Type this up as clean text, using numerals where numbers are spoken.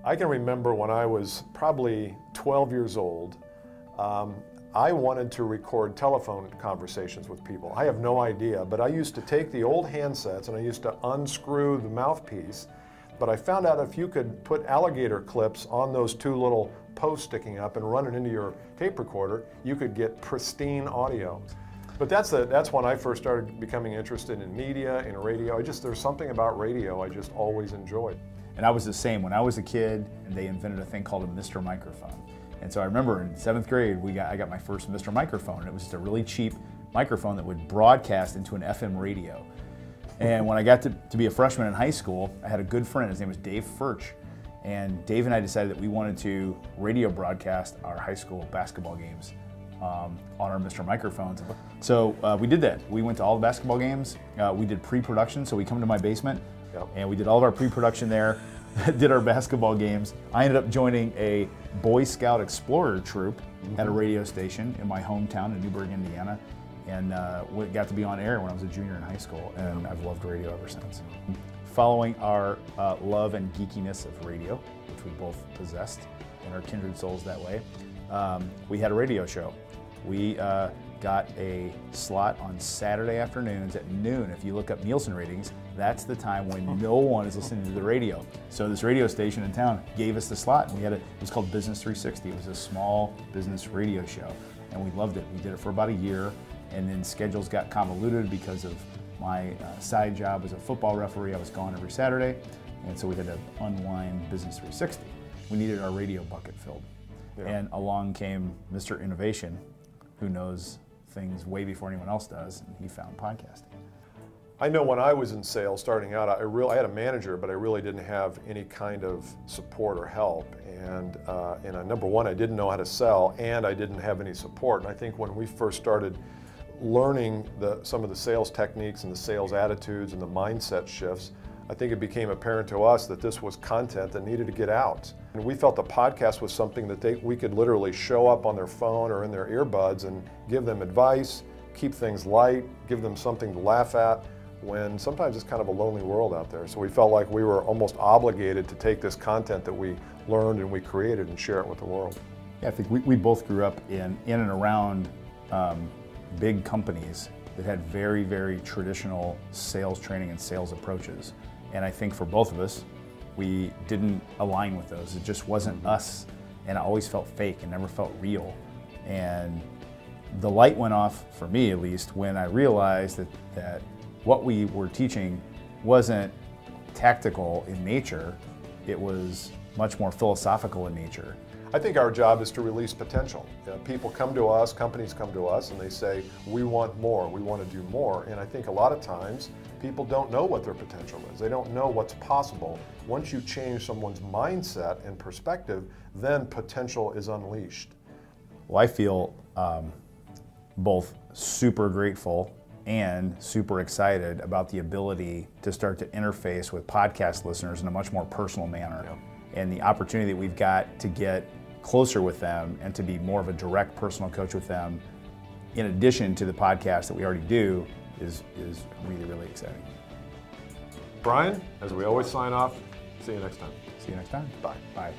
I can remember when I was probably 12 years old, I wanted to record telephone conversations with people. I have no idea, but I used to take the old handsets and I used to unscrew the mouthpiece, but I found out if you could put alligator clips on those two little posts sticking up and run it into your tape recorder, you could get pristine audio. But that's when I first started becoming interested in media, in radio. There's something about radio I just always enjoyed. And I was the same. When I was a kid, they invented a thing called a Mr. Microphone. And so I remember in 7th grade, I got my first Mr. Microphone. And it was just a really cheap microphone that would broadcast into an FM radio. And when I got to be a freshman in high school, I had a good friend. His name was Dave Furch. And Dave and I decided that we wanted to radio broadcast our high school basketball games on our Mr. Microphones. So we did that. We went to all the basketball games. We did pre-production, so we come to my basement. Yep. And we did all of our pre-production there, did our basketball games. I ended up joining a Boy Scout Explorer troop at a radio station in my hometown in Newburgh, Indiana, and got to be on air when I was a junior in high school, and I've loved radio ever since. Following our love and geekiness of radio, which we both possessed and are kindred souls that way, we had a radio show. We got a slot on Saturday afternoons at noon. If you look up Nielsen ratings, that's the time when no one is listening to the radio. So this radio station in town gave us the slot, and it was called Business 360. It was a small business radio show, and we loved it. We did it for about a year, and then schedules got convoluted because of my side job as a football referee. I was gone every Saturday, and so we had to unwind Business 360. We needed our radio bucket filled. Yeah. And along came Mr. Innovation, who knows things way before anyone else does, and he found podcasting. I know when I was in sales starting out, I had a manager, but I really didn't have any kind of support or help. And number one, I didn't know how to sell, and I didn't have any support. And I think when we first started learning some of the sales techniques and the sales attitudes and the mindset shifts, I think it became apparent to us that this was content that needed to get out. And we felt the podcast was something that we could literally show up on their phone or in their earbuds and give them advice, keep things light, give them something to laugh at, when sometimes it's kind of a lonely world out there. So we felt like we were almost obligated to take this content that we learned and we created and share it with the world. Yeah, I think we both grew up in and around big companies that had very, very traditional sales training and sales approaches. And I think for both of us, we didn't align with those. It just wasn't us, and it always felt fake and never felt real. And the light went off, for me at least, when I realized that what we were teaching wasn't tactical in nature, it was much more philosophical in nature. I think our job is to release potential. People come to us, companies come to us, and they say, we want more, we want to do more. And I think a lot of times, people don't know what their potential is. They don't know what's possible. Once you change someone's mindset and perspective, then potential is unleashed. Well, I feel both super grateful and super excited about the ability to start to interface with podcast listeners in a much more personal manner. Yeah. And the opportunity that we've got to get closer with them and to be more of a direct personal coach with them, in addition to the podcast that we already do, is really, really exciting. Bryan, as we always sign off, see you next time. See you next time. Bye. Bye.